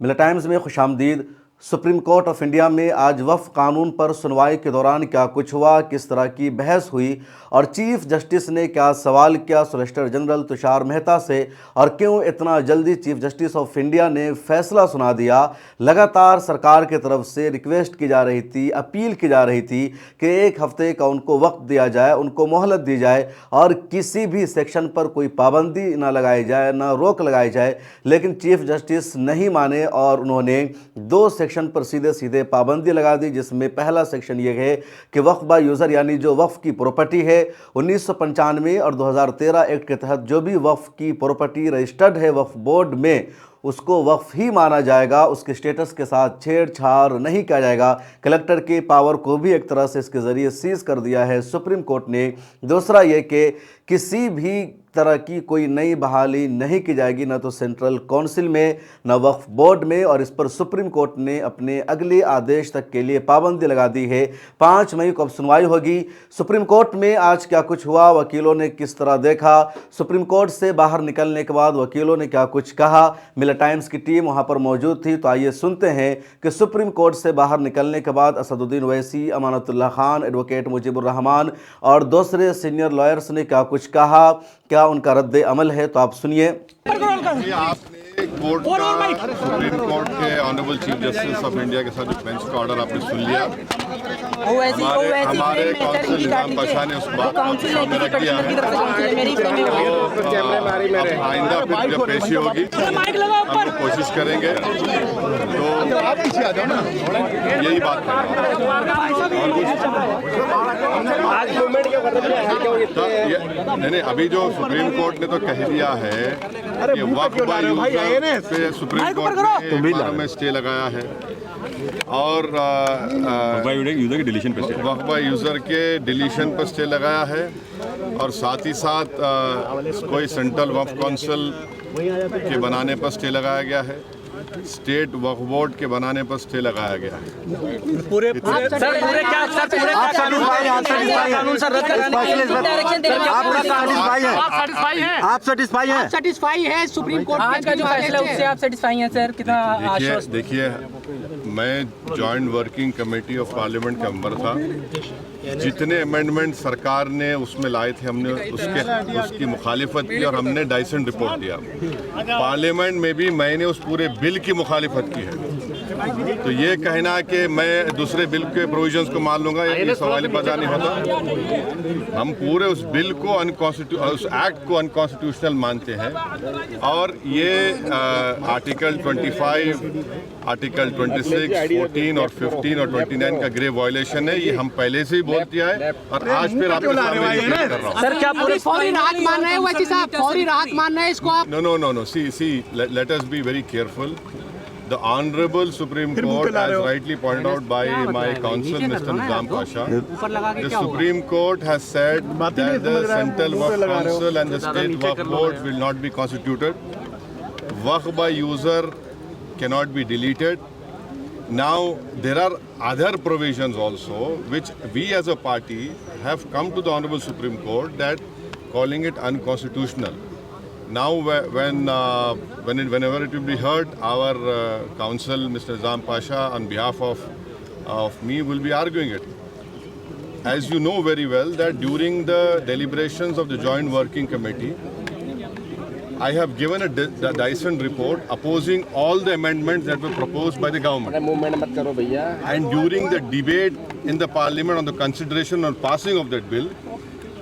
मिला टाइम्स में खुशामदीद। Supreme court of India में आज वक्फ कानून पर सुनवाई के दौरान क्या कुछ हुआ, किस तरह की बहस हुई और चीफ जस्टिस ने क्या सवाल किया सॉलिसिटर जनरल तुषार मेहता से, और क्यों इतना जल्दी चीफ जस्टिस ऑफ इंडिया ने फैसला सुना दिया। लगातार सरकार की तरफ से रिक्वेस्ट की जा रही थी, अपील की जा रही थी कि 1 हफ्ते का उनको वक्त दिया जाए, उनको मोहलत दी जाए और किसी भी सेक्शन पर कोई पाबंदी ना लगाई जाए, ना रोक लगाई जाए। लेकिन चीफ जस्टिस नहीं माने और उन्होंने 2 सेक्शन पर सीधे सीधे पाबंदी लगा दी, जिसमें पहला सेक्शन यह है कि वक्फ बाय यूज़र यानी जो वक्फ की प्रॉपर्टी है 1995 और 2013 एक्ट के तहत जो भी वक्फ की प्रॉपर्टी रजिस्टर्ड है वक्फ बोर्ड में, उसको वक्फ ही माना जाएगा। उसके स्टेटस के साथ छेड़छाड़ नहीं किया जाएगा। कलेक्टर के पावर को भी एक तरह से इसके ज़रिए सीज कर दिया है सुप्रीम कोर्ट ने। दूसरा ये कि किसी भी तरह की कोई नई बहाली नहीं की जाएगी, ना तो सेंट्रल काउंसिल में, ना वक्फ बोर्ड में, और इस पर सुप्रीम कोर्ट ने अपने अगले आदेश तक के लिए पाबंदी लगा दी है। 5 मई को अब सुनवाई होगी। सुप्रीम कोर्ट में आज क्या कुछ हुआ, वकीलों ने किस तरह देखा, सुप्रीम कोर्ट से बाहर निकलने के बाद वकीलों ने क्या कुछ कहा। मिला टाइम्स की टीम वहां पर मौजूद थी, तो आइए सुनते हैं कि सुप्रीम कोर्ट से बाहर निकलने के बाद असदुद्दीन ओवैसी, अमानतुल्लाह खान, एडवोकेट मुजीबुर रहमान और दूसरे सीनियर लॉयर्स ने क्या कुछ कहा, क्या उनका रद्द अमल है, तो आप सुनिए। आपने कोर्ट का सुप्रीम कोर्ट के honourable chief justice of India के साथ जो बेंच का ऑर्डर आपने सुन लिया। हमारे काउंसिल निजाम पाशा ने उस बात को सामने रख दिया है। आइंदा फिर जब पेशी होगी हम लोग कोशिश करेंगे, तो यही बात है। नहीं, अभी जो सुप्रीम कोर्ट ने तो कह दिया है कि वक्फ बाय यूज़र पे सुप्रीम कोर्ट ने 12 में स्टे लगाया है और यूजर के डिलीशन पे स्टे, वक्फ बाय यूज़र के डिलीशन पर स्टे लगाया है और साथ ही साथ कोई सेंट्रल वक्फ काउंसिल के बनाने पर स्टे लगाया गया है, स्टेट वक्फ बोर्ड के बनाने पर स्टे लगाया गया है। पूरे कानून आप सेटिस्फाई है सुप्रीम कोर्ट आज का जो फैसला उससे आप सेटिस्फाई हैं सर? कितना आश्वस्त? देखिए, मैं joint working committee of parliament का मेंबर था। जितने अमेंडमेंट सरकार ने उसमें लाए थे हमने उसकी मुखालिफत की और हमने डाइसेंट रिपोर्ट दिया। पार्लियामेंट में भी मैंने उस पूरे बिल की मुखालिफत की है। तो ये कहना कि मैं दूसरे बिल के प्रोविजंस को मान लूंगा, ये सवाल पैदा नहीं होता। हम पूरे उस बिल को उस एक्ट को अनकॉन्स्टिट्यूशनल मानते हैं और ये आर्टिकल 25, आर्टिकल 26, 14 और 15 और 29 का ग्रेव वायलेशन है। ये हम पहले से ही बोल दिया है और आज फिर आपके सामने रिपीट कर रहा हूं। सर क्या पूरे फौरी राहत मान रहे हैं वैसे साहब? फौरी राहत मान रहे हैं इसको आप? No. See, let us be very careful. The Honorable Supreme Court, as rightly pointed out by my counsel, Mr. Nizam Pasha, the Supreme Court has said that the Central Waqf Council and the State Waqf Board will not be constituted. Waqf by user cannot be deleted. Now, there are other provisions also which we as a party have come to the Honorable Supreme Court that calling it unconstitutional. Now, whenever it will be heard, our counsel, Mr. Nizam Pasha, on behalf of me, will be arguing it. As you know very well, that during the deliberations of the Joint Working Committee, I have given a Dyson report opposing all the amendments that were proposed by the government. And during the debate in the Parliament on the consideration or passing of that bill,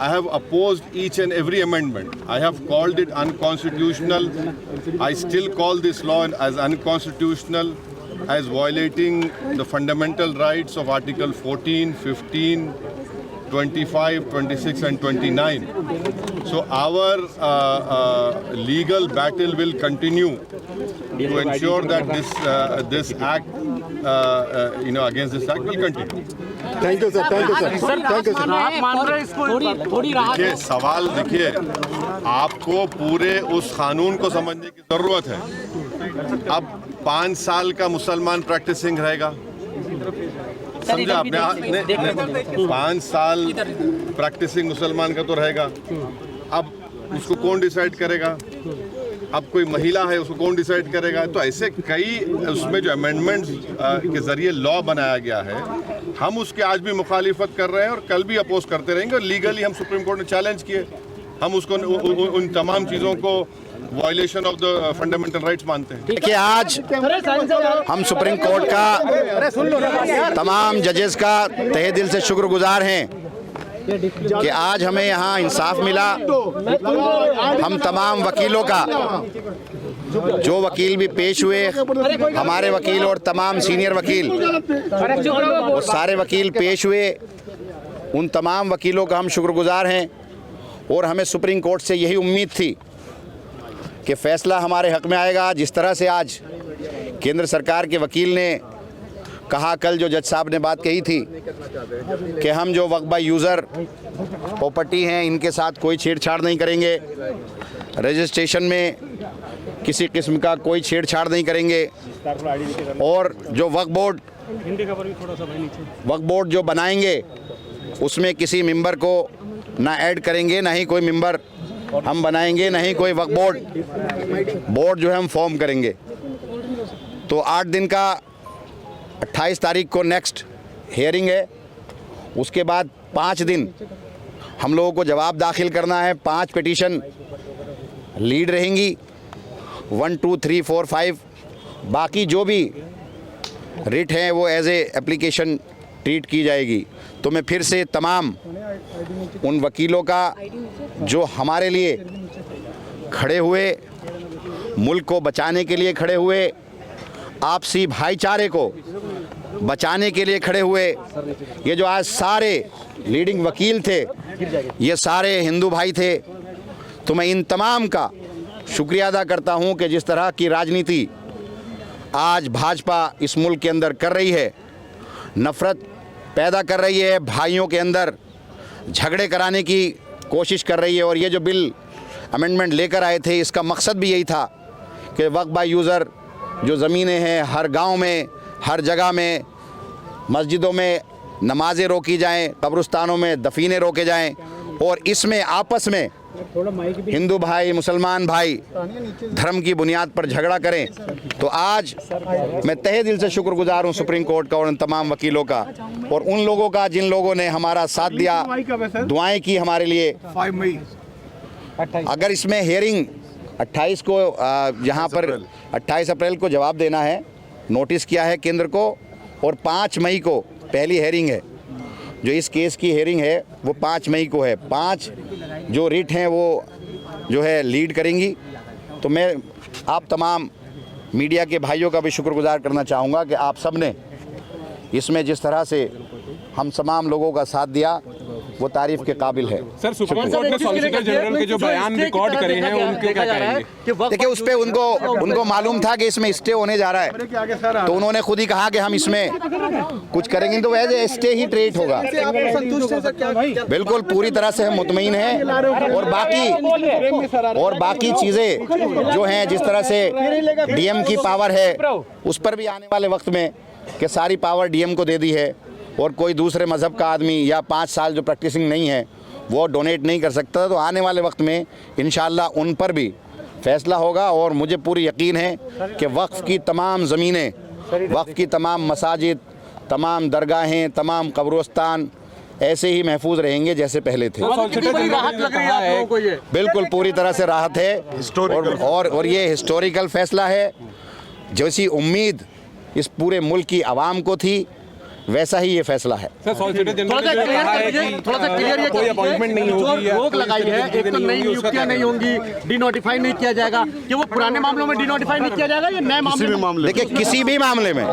I have opposed each and every amendment. I have called it unconstitutional. I still call this law as unconstitutional, as violating the fundamental rights of Article 14, 15, 25, 26 and 29. So our legal battle will continue to ensure that this act, against this act will continue. Thank you sir, thank you sir, thank you sir. आप मान रहे हैं इसको? थोड़ी राहत? देखिए, सवाल देखिए, आपको पूरे उस कानून को समझने की जरूरत है। अब 5 साल का मुसलमान प्रैक्टिसिंग रहेगा, समझा आपने? 5 साल प्रैक्टिसिंग मुसलमान का तो रहेगा। अब उसको कौन डिसाइड करेगा? अब कोई महिला है उसको कौन डिसाइड करेगा? तो ऐसे कई उसमें जो अमेंडमेंट्स के जरिए लॉ बनाया गया है, हम उसके आज भी मुखालिफत कर रहे हैं और कल भी अपोज करते रहेंगे। और लीगली हम सुप्रीम कोर्ट में चैलेंज किए, हम उसको उन तमाम चीज़ों को violation of the fundamental rights मानते हैं। कि आज हम सुप्रीम कोर्ट का तमाम जजेस का तहे दिल से शुक्रगुजार हैं कि आज हमें यहाँ इंसाफ मिला। हम तमाम वकीलों का, जो वकील भी पेश हुए, हमारे वकील और तमाम सीनियर वकील, वो सारे वकील पेश हुए, उन तमाम वकीलों का हम शुक्रगुजार हैं। और हमें सुप्रीम कोर्ट से यही उम्मीद थी कि फ़ैसला हमारे हक़ में आएगा। जिस तरह से आज केंद्र सरकार के वकील ने कहा, कल जो जज साहब ने बात कही थी कि हम जो वक्फ बाय यूज़र प्रॉपर्टी हैं इनके साथ कोई छेड़छाड़ नहीं करेंगे, रजिस्ट्रेशन में किसी किस्म का कोई छेड़छाड़ नहीं करेंगे, और जो वक्फ बोर्ड जो बनाएंगे उसमें किसी मेंबर को ना ऐड करेंगे, ना ही कोई मेंबर हम बनाएंगे, ना ही कोई वक्फ बोर्ड जो है हम फॉर्म करेंगे। तो 8 दिन का 28 तारीख को नेक्स्ट हियरिंग है। उसके बाद 5 दिन हम लोगों को जवाब दाखिल करना है। 5 पिटीशन लीड रहेंगी, 1, 2, 3, 4, 5। बाकी जो भी रिट हैं वो एज ए एप्लीकेशन ट्रीट की जाएगी। तो मैं फिर से तमाम उन वकीलों का जो हमारे लिए खड़े हुए, मुल्क को बचाने के लिए खड़े हुए, आपसी भाईचारे को बचाने के लिए खड़े हुए, ये जो आज सारे लीडिंग वकील थे, ये सारे हिंदू भाई थे। तो मैं इन तमाम का शुक्रिया अदा करता हूं कि जिस तरह की राजनीति आज भाजपा इस मुल्क के अंदर कर रही है, नफ़रत पैदा कर रही है, भाइयों के अंदर झगड़े कराने की कोशिश कर रही है। और ये जो बिल अमेंडमेंट लेकर आए थे, इसका मकसद भी यही था कि वक्फ बाय यूज़र जो ज़मीनें हैं, हर गांव में, हर जगह में, मस्जिदों में नमाज़ें रोकी जाएं, कब्रिस्तानों में दफीने रोके जाएं, और इसमें आपस में हिंदू भाई, मुसलमान भाई धर्म की बुनियाद पर झगड़ा करें। तो आज मैं तहे दिल से शुक्रगुजार हूं सुप्रीम कोर्ट का और उन तमाम वकीलों का, और उन लोगों का जिन लोगों ने हमारा साथ दिया, दुआएं की हमारे लिए। अगर इसमें हियरिंग 28 को यहाँ पर 28 अप्रैल को जवाब देना है, नोटिस किया है केंद्र को, और 5 मई को पहली हियरिंग है। जो इस केस की हियरिंग है वो 5 मई को है। 5 जो रिट हैं वो जो है लीड करेंगी। तो मैं आप तमाम मीडिया के भाइयों का भी शुक्रगुजार करना चाहूँगा कि आप सब ने इसमें जिस तरह से हम तमाम लोगों का साथ दिया, वो तारीफ के काबिल है। सर, सुप्रीम कोर्ट ने सॉलिसिटर जनरल के जो बयान रिकॉर्ड करे हैं उनके क्या कहेंगे? देखिए, उस पे उनको मालूम था कि इसमें स्टे होने जा रहा है, तो उन्होंने खुद ही कहा कि हम इसमें कुछ करेंगे, तो एज ए स्टे ही ट्रीट होगा। बिल्कुल पूरी तरह से हम मुतमईन हैं। और बाकी चीज़ें जो हैं, जिस तरह से डीएम की पावर है, उस पर भी आने वाले वक्त में कि सारी पावर डीएम को दे दी है, और कोई दूसरे मज़हब का आदमी या 5 साल जो प्रैक्टिसिंग नहीं है वो डोनेट नहीं कर सकता। तो आने वाले वक्त में इंशाअल्लाह उन पर भी फ़ैसला होगा। और मुझे पूरी यकीन है कि वक्फ़ की तमाम ज़मीनें, वक्फ़ की तमाम मसाजिद, तमाम दरगाहें, तमाम कब्रिस्तान ऐसे ही महफूज रहेंगे जैसे पहले थे। बिल्कुल पूरी तरह से राहत है, और ये हिस्टोरिकल फ़ैसला है। जैसी उम्मीद इस पूरे मुल्क की आवाम को थी, वैसा ही ये फैसला है। सर, सॉलिसिटर जनरल ने कहा है कि थोड़ा सा क्लियर ये कोई अपॉइंटमेंट नहीं होगी, रोक लगाई है। एक तो नई नियुक्तियां नहीं होंगी, डिनोटिफाई नहीं किया जाएगा, कि वो पुराने मामलों में डिनोटिफाई नहीं किया जाएगा, या नए मामले? देखिए, किसी भी मामले में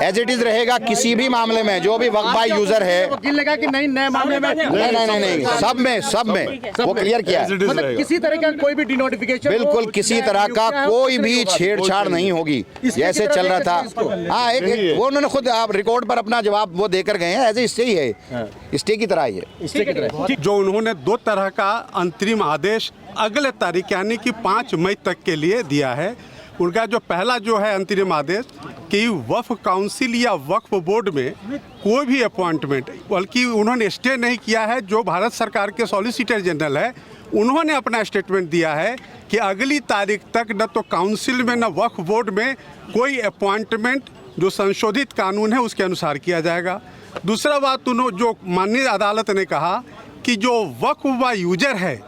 एज इट इज रहेगा। किसी भी मामले में जो भी वक्फ बाय यूजर है, वकील ने कहा कि नहीं, नए मामले में नहीं, सब में वो क्लियर किया है। मतलब किसी तरह का कोई भी डिनोटिफिकेशन, बिल्कुल किसी तरह का कोई भी छेड़छाड़ नहीं होगी, जैसे चल रहा था। हाँ, एक वो उन्होंने खुद आप रिकॉर्ड पर अपना जवाब वो देकर गए हैं, ऐसे स्टे ही है, स्टे की तरह ही है। जो उन्होंने 2 तरह का अंतरिम आदेश अगले तारीख यानी कि 5 मई तक के लिए दिया है। उनका जो पहला जो है अंतरिम आदेश कि वक्फ काउंसिल या वक्फ बोर्ड में कोई भी अपॉइंटमेंट, बल्कि उन्होंने स्टे नहीं किया है। जो भारत सरकार के सॉलिसिटर जनरल है उन्होंने अपना स्टेटमेंट दिया है कि अगली तारीख तक न तो काउंसिल में न वक्फ बोर्ड में कोई अपॉइंटमेंट जो संशोधित कानून है उसके अनुसार किया जाएगा। दूसरा बात जो माननीय अदालत ने कहा कि जो वक्फ व यूजर है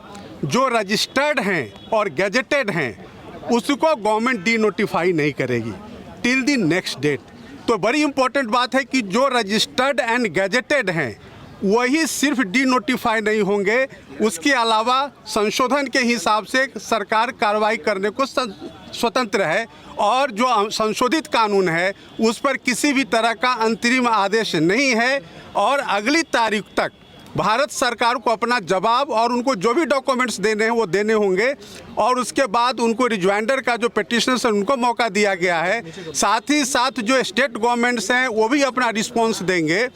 जो रजिस्टर्ड हैं और गैजेटेड हैं उसको गवर्नमेंट डी नोटिफाई नहीं करेगी टिल द नेक्स्ट डेट। तो बड़ी इंपॉर्टेंट बात है कि जो रजिस्टर्ड एंड गैजेटेड हैं वही सिर्फ डी नोटिफाई नहीं होंगे, उसके अलावा संशोधन के हिसाब से सरकार कार्रवाई करने को स्वतंत्र है और जो संशोधित कानून है उस पर किसी भी तरह का अंतरिम आदेश नहीं है और अगली तारीख तक भारत सरकार को अपना जवाब और उनको जो भी डॉक्यूमेंट्स देने हैं वो देने होंगे और उसके बाद उनको रिज्वाइंडर का जो पिटिशनर्स है उनको मौका दिया गया है। साथ ही साथ जो स्टेट गवर्नमेंट्स हैं वो भी अपना रिस्पॉन्स देंगे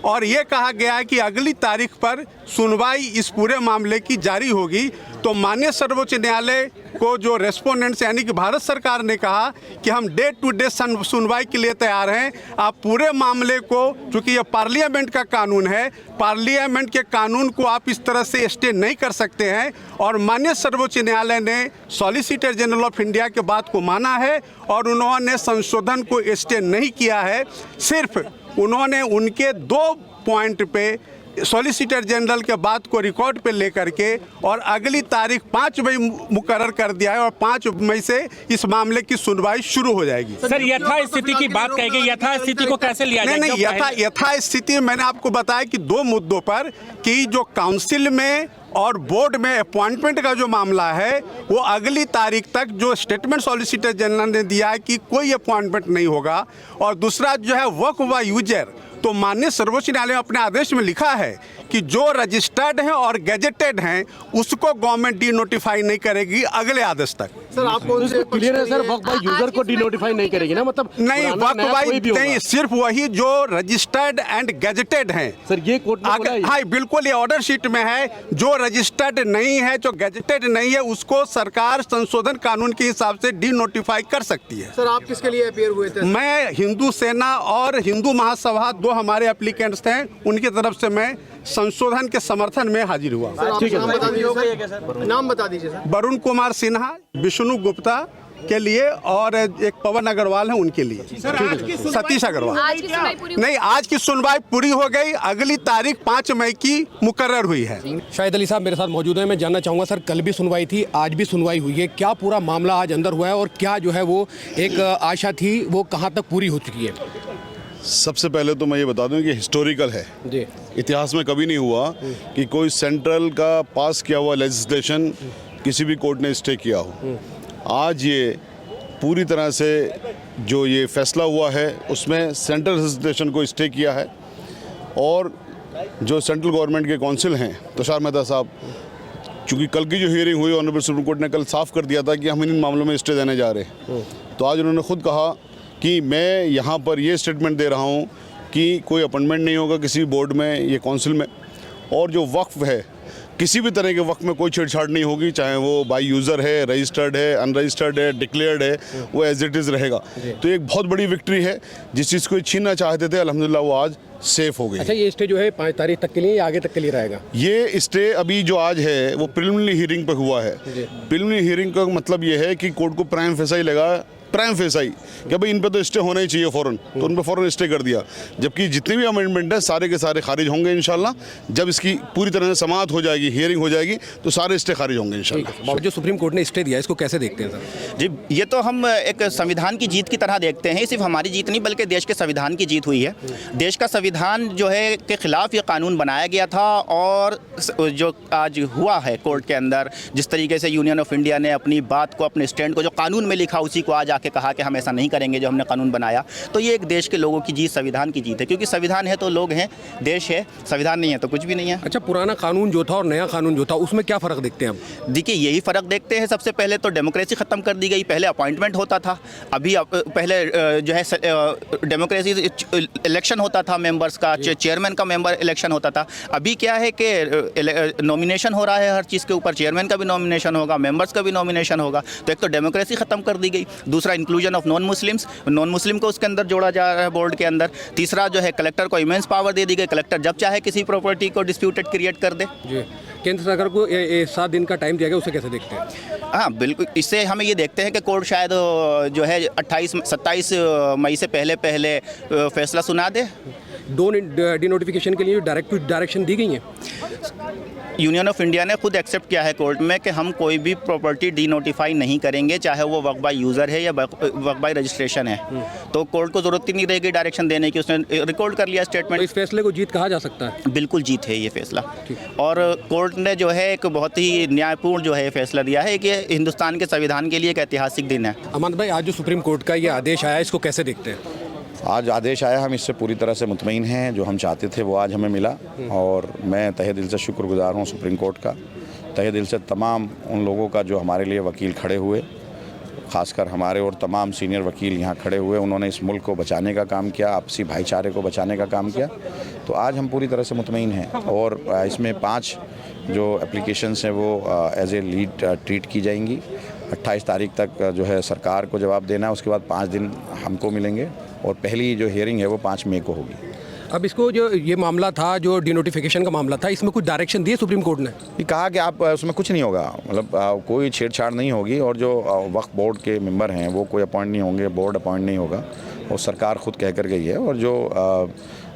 और ये कहा गया है कि अगली तारीख पर सुनवाई इस पूरे मामले की जारी होगी। तो माननीय सर्वोच्च न्यायालय को जो रेस्पोंडेंट्स यानी कि भारत सरकार ने कहा कि हम डे टू डे सुनवाई के लिए तैयार हैं। आप पूरे मामले को, चूँकि ये पार्लियामेंट का कानून है, पार्लियामेंट के कानून को आप इस तरह से स्टे नहीं कर सकते हैं और माननीय सर्वोच्च न्यायालय ने सॉलिसिटर जनरल ऑफ इंडिया के बात को माना है और उन्होंने संशोधन को स्टे नहीं किया है। सिर्फ उन्होंने उनके 2 पॉइंट पे सॉलिसिटर जनरल के बात को रिकॉर्ड पे लेकर के और अगली तारीख 5 मई मुकर्रर कर दिया है और 5 मई से इस मामले की सुनवाई शुरू हो जाएगी। सर, यथास्थिति की बात कहेगी, यथास्थिति को कैसे लिया जाएगा? नहीं, यथास्थिति मैंने आपको बताया कि 2 मुद्दों पर कि जो काउंसिल में और बोर्ड में अपॉइंटमेंट का जो मामला है वो अगली तारीख तक जो स्टेटमेंट सॉलिसिटर जनरल ने दिया है कि कोई अपॉइंटमेंट नहीं होगा और दूसरा जो है वक्फ व यूजर, तो माननीय सर्वोच्च न्यायालय ने अपने आदेश में लिखा है कि जो रजिस्टर्ड हैं और गैजेटेड हैं उसको गवर्नमेंट डी नोटिफाई नहीं करेगी अगले आदेश तक। सर आपको क्लियर है सर, वक्फ बाई यूजर को डी नोटिफाई नहीं करेगी ना? मतलब नहीं, वक्फ बाई नहीं, सिर्फ वही जो रजिस्टर्ड एंड गैजेटेड हैं। सर ये कोर्ट ने बोला है। हाँ बिल्कुल, ये ऑर्डर शीट में है। जो रजिस्टर्ड नहीं है, जो गैजेटेड नहीं है, उसको सरकार संशोधन कानून के हिसाब से डी नोटिफाई कर सकती है। सर आप किसके लिए अपीयर हुए थे? मैं हिंदू सेना और हिंदू महासभा, 2 हमारे एप्लीकेंट्स थे, उनकी तरफ से मैं संशोधन के समर्थन में हाजिर हुआ। ठीक है, नाम बता दीजिए सर। वरुण कुमार सिन्हा, विष्णु गुप्ता के लिए और एक पवन अग्रवाल है उनके लिए, सतीश अग्रवाल। नहीं, आज की सुनवाई पूरी हो गई, अगली तारीख 5 मई की मुकर्रर हुई है। शाहिद अली साहब मेरे साथ मौजूद हैं। मैं जानना चाहूँगा सर, कल भी सुनवाई थी, आज भी सुनवाई हुई है, क्या पूरा मामला आज अंदर हुआ है और क्या जो है वो एक आशा थी वो कहाँ तक पूरी हो चुकी है? सबसे पहले तो मैं ये बता दूं कि हिस्टोरिकल है जी। इतिहास में कभी नहीं हुआ कि कोई सेंट्रल का पास किया हुआ लेजिस्लेशन किसी भी कोर्ट ने स्टे किया हो। आज ये पूरी तरह से जो ये फैसला हुआ है उसमें सेंट्रल लेजिस्लेशन को स्टे किया है और जो सेंट्रल गवर्नमेंट के काउंसिल हैं तुषार मेहता साहब, चूँकि कल की जो हियरिंग हुई ऑनरेबल सुप्रीम कोर्ट ने कल साफ कर दिया था कि हम इन मामलों में स्टे देने जा रहे हैं, तो आज उन्होंने खुद कहा कि मैं यहाँ पर ये स्टेटमेंट दे रहा हूँ कि कोई अपॉइंटमेंट नहीं होगा किसी भी बोर्ड में, ये काउंसिल में, और जो वक्फ है किसी भी तरह के वक्त में कोई छेड़छाड़ नहीं होगी, चाहे वो बाई यूज़र है, रजिस्टर्ड है, अनरजिस्टर्ड है, डिक्लेयर्ड है, वो एज इट इज़ रहेगा। तो एक बहुत बड़ी विक्ट्री है। जिस चीज़ को छीनना चाहते थे अल्हम्दुलिल्लाह वो आज सेफ हो गई। अच्छा, ये स्टे जो है 5 तारीख तक के लिए या आगे तक के लिए रहेगा? ये स्टे अभी जो आज है वो प्रिलिमिनरी हियरिंग पर हुआ है। प्रिलिमिनरी हियरिंग का मतलब ये है कि कोर्ट को प्राइम फेसाई लगा, प्राइम फेसाई कि भाई इन पे तो स्टे होना ही चाहिए फ़ौरन, तो उन पे फ़ौरन स्टे कर दिया। जबकि जितने भी अमेंडमेंट हैं सारे के सारे खारिज होंगे इंशाल्लाह। जब इसकी पूरी तरह से समाअत हो जाएगी, हियरिंग हो जाएगी, तो सारे स्टे खारिज होंगे इंशाल्लाह। जो सुप्रीम कोर्ट ने स्टे दिया इसको कैसे देखते हैं सर? जी, ये तो हम एक संविधान की जीत की तरह देखते हैं। सिर्फ हमारी जीत नहीं बल्कि देश के संविधान की जीत हुई है। देश का संविधान जो है के खिलाफ ये कानून बनाया गया था और जो आज हुआ है कोर्ट के अंदर, जिस तरीके से यूनियन ऑफ इंडिया ने अपनी बात को, अपने स्टैंड को जो कानून में लिखा उसी को आज आके कहा कि हम ऐसा नहीं करेंगे जो हमने कानून बनाया, तो ये एक देश के लोगों की जीत, संविधान की जीत है। क्योंकि संविधान है तो लोग हैं, देश है, संविधान नहीं है तो कुछ भी नहीं है। अच्छा, पुराना कानून जो था और नया कानून जो था उसमें क्या फ़र्क देखते हैं आप? देखिए, यही फ़र्क देखते हैं। सबसे पहले तो डेमोक्रेसी ख़त्म कर दी गई। पहले अपॉइंटमेंट होता था, अभी पहले जो है डेमोक्रेसी इलेक्शन होता था मेंबर्स का, चेयरमैन का मेंबर इलेक्शन होता था। अभी क्या है कि नॉमिनेशन हो रहा है हर चीज़ के ऊपर, चेयरमैन का भी नॉमिनेशन होगा, मेंबर्स का भी नॉमिनेशन होगा। तो एक तो डेमोक्रेसी ख़त्म कर दी गई, दूसरा इंक्लूजन ऑफ नॉन मुस्लिम को उसके अंदर जोड़ा जा रहा है बोर्ड के अंदर, तीसरा जो है कलेक्टर को इमेंस पावर दे दी गई, कलेक्टर जब चाहे किसी प्रॉपर्टी को डिस्प्यूटेड क्रिएट कर दे। जी, केंद्र सरकार को 7 दिन का टाइम दिया गया, उसे कैसे देखते हैं? हाँ बिल्कुल, इससे हमें ये देखते हैं कि कोर्ट शायद जो है 27 मई से पहले फैसला सुना दे। डिनोटिफिकेशन के लिए डायरेक्शन दी गई है। यूनियन ऑफ इंडिया ने खुद एक्सेप्ट किया है कोर्ट में कि हम कोई भी प्रॉपर्टी डिनोटिफाई नहीं करेंगे, चाहे वो वक्फ बाय यूज़र है या वक्फ बाय रजिस्ट्रेशन है। तो कोर्ट को ज़रूरत ही नहीं रहेगी डायरेक्शन देने की, उसने रिकॉर्ड कर लिया स्टेटमेंट। तो इस फैसले को जीत कहा जा सकता है? बिल्कुल जीत है ये फैसला, और कोर्ट ने जो है एक बहुत ही न्यायपूर्ण जो है फैसला दिया है कि हिंदुस्तान के संविधान के लिए एक ऐतिहासिक दिन है। अमन भाई, आज जो सुप्रीम कोर्ट का ये आदेश आया, इसको कैसे देखते हैं? आज आदेश आया, हम इससे पूरी तरह से मुतमईन हैं। जो हम चाहते थे वो आज हमें मिला, और मैं तहे दिल से शुक्रगुजार हूँ सुप्रीम कोर्ट का, तहे दिल से तमाम उन लोगों का जो हमारे लिए वकील खड़े हुए, ख़ासकर हमारे और तमाम सीनियर वकील यहाँ खड़े हुए। उन्होंने इस मुल्क को बचाने का काम किया, आपसी भाईचारे को बचाने का काम किया। तो आज हम पूरी तरह से मुतमईन हैं, और इसमें 5 जो एप्लीकेशंस हैं वो एज ए लीड ट्रीट की जाएंगी। 28 तारीख तक जो है सरकार को जवाब देना है, उसके बाद 5 दिन हमको मिलेंगे, और पहली जो हियरिंग है वो 5 मई को होगी। अब इसको जो ये मामला था, जो डिनोटिफिकेशन का मामला था, इसमें कुछ डायरेक्शन दिए सुप्रीम कोर्ट ने? ये कहा कि आप उसमें कुछ नहीं होगा, मतलब कोई छेड़छाड़ नहीं होगी, और जो वक्फ बोर्ड के मेंबर हैं वो कोई अपॉइंट नहीं होंगे, बोर्ड अपॉइंट नहीं होगा, और सरकार खुद कह कर गई है। और जो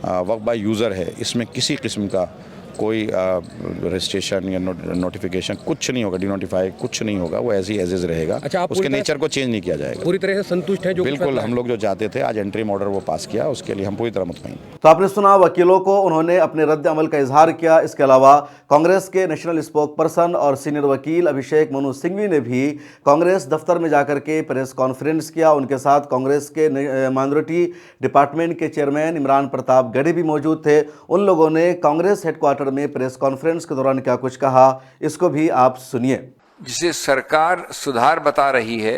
वक्फ बाय यूज़र है, इसमें किसी किस्म का कोई रजिस्ट्रेशन या नोटिफिकेशन कुछ नहीं होगा, डिनोटिफाई कुछ नहीं होगा, वो ऐसे ही एज इज रहेगा। अच्छा, आप उसके नेचर को चेंज नहीं किया जाएगा। पूरी तरह से संतुष्ट है? जो बिल्कुल, हम लोग जो चाहते थे आज एंट्रीम ऑर्डर वो पास किया, उसके लिए हम पूरी तरह मुतमईन। तो आपने सुना वकीलों को, उन्होंने अपने रद्द अमल का इजहार किया। इसके अलावा कांग्रेस के नेशनल स्पोक पर्सन और सीनियर वकील अभिषेक मनु सिंघवी ने भी कांग्रेस दफ्तर में जाकर के प्रेस कॉन्फ्रेंस किया। उनके साथ कांग्रेस के माइनॉरिटी डिपार्टमेंट के चेयरमैन इमरान प्रताप गढ़ी भी मौजूद थे। उन लोगों ने कांग्रेस हेडक्वार्टर में प्रेस कॉन्फ्रेंस के दौरान क्या कुछ कहा, इसको भी आप सुनिए। जिसे सरकार सुधार बता रही है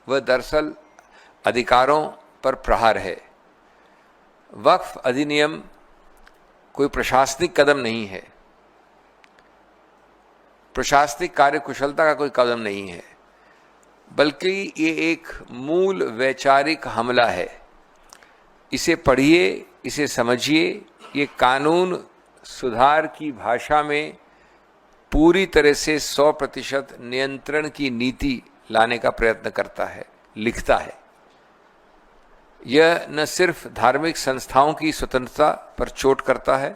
वह दरअसल अधिकारों पर प्रहार है। वक्फ अधिनियम कोई प्रशासनिक कदम नहीं है, प्रशासनिक कार्यकुशलता का कोई कदम नहीं है, बल्कि ये एक मूल वैचारिक हमला है। इसे पढ़िए, इसे समझिए। ये कानून सुधार की भाषा में पूरी तरह से 100% नियंत्रण की नीति लाने का प्रयत्न करता है, लिखता है। यह न सिर्फ धार्मिक संस्थाओं की स्वतंत्रता पर चोट करता है,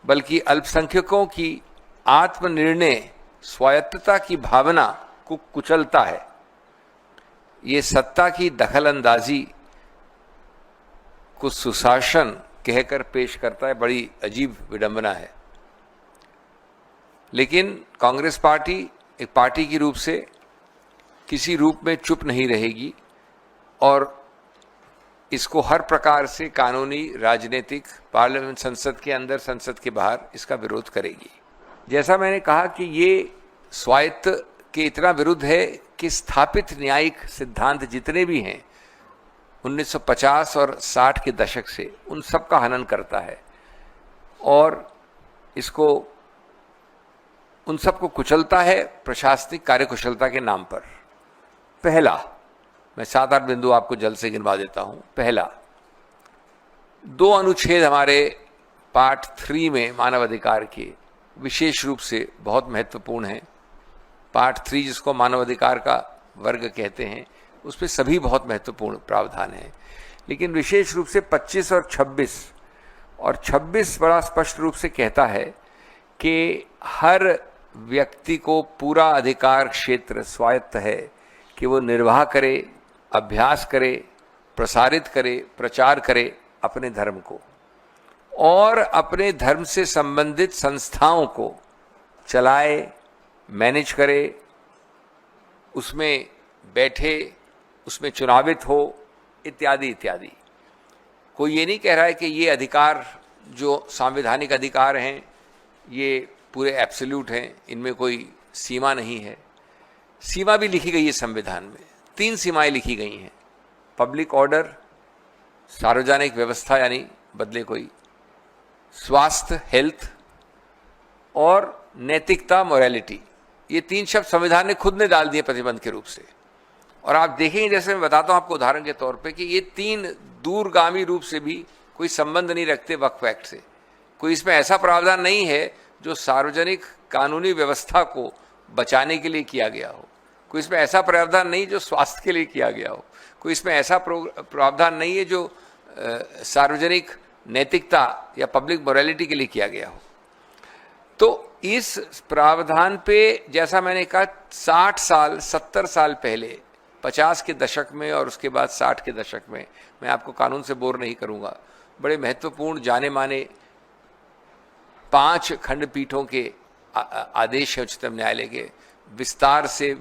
बल्कि अल्पसंख्यकों की आत्मनिर्णय स्वायत्तता की भावना को कुचलता है। ये सत्ता की दखलंदाजी को सुशासन कहकर पेश करता है। बड़ी अजीब विडंबना है। लेकिन कांग्रेस पार्टी एक पार्टी के रूप से किसी रूप में चुप नहीं रहेगी और इसको हर प्रकार से कानूनी, राजनीतिक, पार्लियामेंट, संसद के अंदर, संसद के बाहर इसका विरोध करेगी। जैसा मैंने कहा कि ये स्वायत्त के इतना विरुद्ध है कि स्थापित न्यायिक सिद्धांत जितने भी हैं 1950 और 60 के दशक से, उन सब का हनन करता है और इसको उन सबको कुचलता है प्रशासनिक कार्यकुशलता के नाम पर। पहला, मैं 7-8 बिंदु आपको जल्द से गिनवा देता हूं। पहला, 2 अनुच्छेद हमारे पार्ट 3 में मानव अधिकार के विशेष रूप से बहुत महत्वपूर्ण हैं। पार्ट 3 जिसको मानव अधिकार का वर्ग कहते हैं, उसमें सभी बहुत महत्वपूर्ण प्रावधान हैं, लेकिन विशेष रूप से 25 और 26 बड़ा स्पष्ट रूप से कहता है कि हर व्यक्ति को पूरा अधिकार क्षेत्र स्वायत्त है कि वो निर्वाह करे, अभ्यास करे, प्रसारित करे, प्रचार करे अपने धर्म को और अपने धर्म से संबंधित संस्थाओं को चलाए, मैनेज करे, उसमें बैठे, उसमें चुनावित हो, इत्यादि इत्यादि। कोई ये नहीं कह रहा है कि ये अधिकार जो संवैधानिक अधिकार हैं ये पूरे एब्सोल्यूट हैं, इनमें कोई सीमा नहीं है। सीमा भी लिखी गई है संविधान में। 3 सीमाएं लिखी गई हैं। पब्लिक ऑर्डर, सार्वजनिक व्यवस्था यानी बदले कोई, स्वास्थ्य, हेल्थ, और नैतिकता, मोरालिटी। ये 3 शब्द संविधान ने खुद ने डाल दिए प्रतिबंध के रूप से। और आप देखेंगे, जैसे मैं बताता हूं आपको उदाहरण के तौर पे, कि ये 3 दूरगामी रूप से भी कोई संबंध नहीं रखते वक्फ एक्ट से। कोई इसमें ऐसा प्रावधान नहीं है जो सार्वजनिक कानूनी व्यवस्था को बचाने के लिए किया गया हो। कोई इसमें ऐसा प्रावधान नहीं जो स्वास्थ्य के लिए किया गया हो। कोई इसमें ऐसा प्रावधान नहीं है जो सार्वजनिक नैतिकता या पब्लिक मोरालिटी के लिए किया गया हो। तो इस प्रावधान पे, जैसा मैंने कहा, 60 साल 70 साल पहले, 50 के दशक में और उसके बाद 60 के दशक में, मैं आपको कानून से बोर नहीं करूंगा, बड़े महत्वपूर्ण जाने माने 5 खंडपीठों के आदेश हैं उच्चतम न्यायालय के, विस्तार से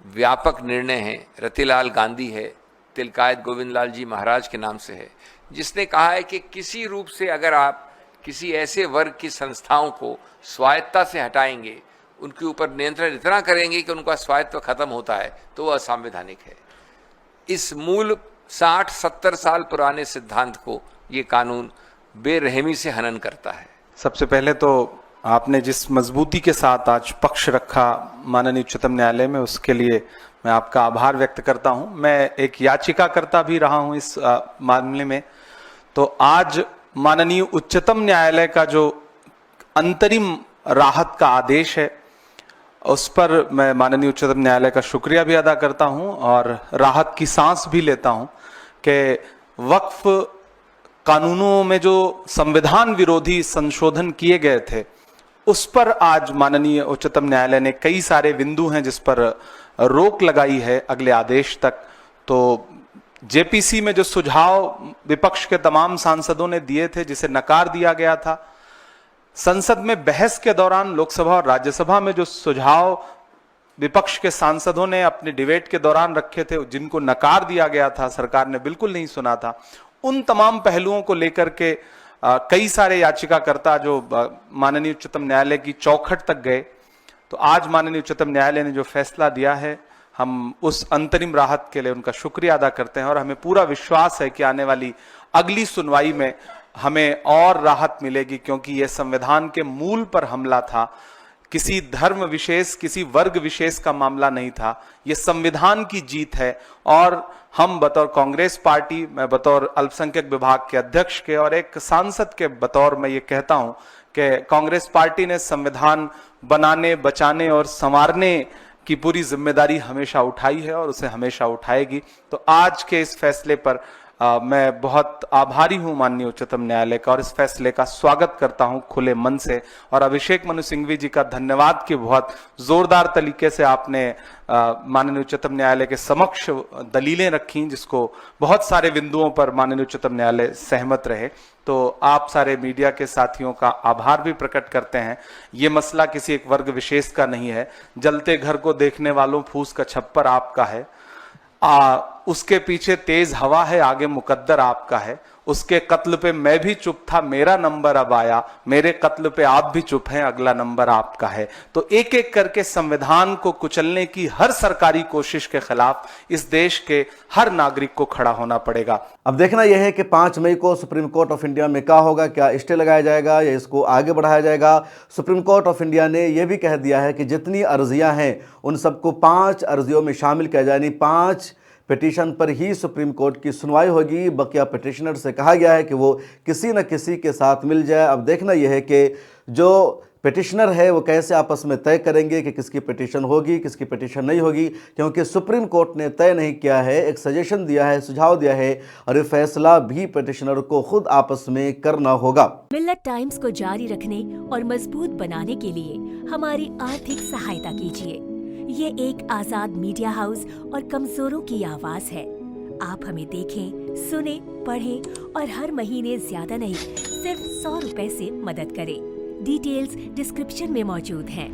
व्यापक निर्णय हैं। रतिलाल गांधी है, तिलकायत गोविंदलाल जी महाराज के नाम से है, जिसने कहा है कि किसी रूप से अगर आप किसी ऐसे वर्ग की संस्थाओं को स्वायत्तता से हटाएंगे, उनके ऊपर नियंत्रण इतना करेंगे कि उनका स्वायत्व खत्म होता है, तो वह असंवैधानिक है। इस मूल 60-70 साल पुराने सिद्धांत को ये कानून बेरहमी से हनन करता है। सबसे पहले तो आपने जिस मजबूती के साथ आज पक्ष रखा माननीय उच्चतम न्यायालय में, उसके लिए मैं आपका आभार व्यक्त करता हूं। मैं एक याचिकाकर्ता भी रहा हूं इस मामले में। तो आज माननीय उच्चतम न्यायालय का जो अंतरिम राहत का आदेश है, उस पर मैं माननीय उच्चतम न्यायालय का शुक्रिया भी अदा करता हूं और राहत की सांस भी लेता हूं कि वक्फ कानूनों में जो संविधान विरोधी संशोधन किए गए थे, उस पर आज माननीय उच्चतम न्यायालय ने कई सारे बिंदु हैं जिस पर रोक लगाई है अगले आदेश तक। तो जेपीसी में जो सुझाव विपक्ष के तमाम सांसदों ने दिए थे, जिसे नकार दिया गया था, संसद में बहस के दौरान लोकसभा और राज्यसभा में जो सुझाव विपक्ष के सांसदों ने अपने डिबेट के दौरान रखे थे, जिनको नकार दिया गया था, सरकार ने बिल्कुल नहीं सुना था, उन तमाम पहलुओं को लेकर के कई सारे याचिकाकर्ता जो माननीय उच्चतम न्यायालय की चौखट तक गए। तो आज माननीय उच्चतम न्यायालय ने जो फैसला दिया है, हम उस अंतरिम राहत के लिए उनका शुक्रिया अदा करते हैं और हमें पूरा विश्वास है कि आने वाली अगली सुनवाई में हमें और राहत मिलेगी, क्योंकि यह संविधान के मूल पर हमला था, किसी धर्म विशेष, किसी वर्ग विशेष का मामला नहीं था। यह संविधान की जीत है और हम बतौर कांग्रेस पार्टी, मैं बतौर अल्पसंख्यक विभाग के अध्यक्ष के और एक सांसद के बतौर मैं ये कहता हूं कि कांग्रेस पार्टी ने संविधान बनाने, बचाने और संवारने की पूरी जिम्मेदारी हमेशा उठाई है और उसे हमेशा उठाएगी। तो आज के इस फैसले पर मैं बहुत आभारी हूं माननीय उच्चतम न्यायालय का और इस फैसले का स्वागत करता हूं खुले मन से। और अभिषेक मनु सिंघवी जी का धन्यवाद कि बहुत जोरदार तरीके से आपने माननीय उच्चतम न्यायालय के समक्ष दलीलें रखी, जिसको बहुत सारे बिंदुओं पर माननीय उच्चतम न्यायालय सहमत रहे। तो आप सारे मीडिया के साथियों का आभार भी प्रकट करते हैं। ये मसला किसी एक वर्ग विशेष का नहीं है। जलते घर को देखने वालों फूस का छप्पर आपका है, उसके पीछे तेज हवा है, आगे मुकद्दर आपका है। उसके कत्ल पे मैं भी चुप था, मेरा नंबर अब आया, मेरे कत्ल पे आप भी चुप हैं, अगला नंबर आपका है। तो एक एक करके संविधान को कुचलने की हर सरकारी कोशिश के खिलाफ इस देश के हर नागरिक को खड़ा होना पड़ेगा। अब देखना यह है कि 5 मई को सुप्रीम कोर्ट ऑफ इंडिया में क्या होगा, क्या स्टे लगाया जाएगा या इसको आगे बढ़ाया जाएगा। सुप्रीम कोर्ट ऑफ इंडिया ने यह भी कह दिया है कि जितनी अर्जियां हैं उन सबको 5 अर्जियों में शामिल किया जाए, यानी 5 पिटीशन पर ही सुप्रीम कोर्ट की सुनवाई होगी। बकिया पिटिशनर से कहा गया है कि वो किसी न किसी के साथ मिल जाए। अब देखना यह है कि जो पिटिशनर है वो कैसे आपस में तय करेंगे कि किसकी पिटीशन होगी, किसकी पिटीशन नहीं होगी, क्योंकि सुप्रीम कोर्ट ने तय नहीं किया है, एक सजेशन दिया है, सुझाव दिया है और ये फैसला भी पिटिशनर को खुद आपस में करना होगा। मिल्लत टाइम्स को जारी रखने और मजबूत बनाने के लिए हमारी आर्थिक सहायता कीजिए। ये एक आजाद मीडिया हाउस और कमजोरों की आवाज है। आप हमें देखें, सुने, पढ़ें और हर महीने ज्यादा नहीं, सिर्फ 100 रुपए से मदद करें। डिटेल्स डिस्क्रिप्शन में मौजूद हैं।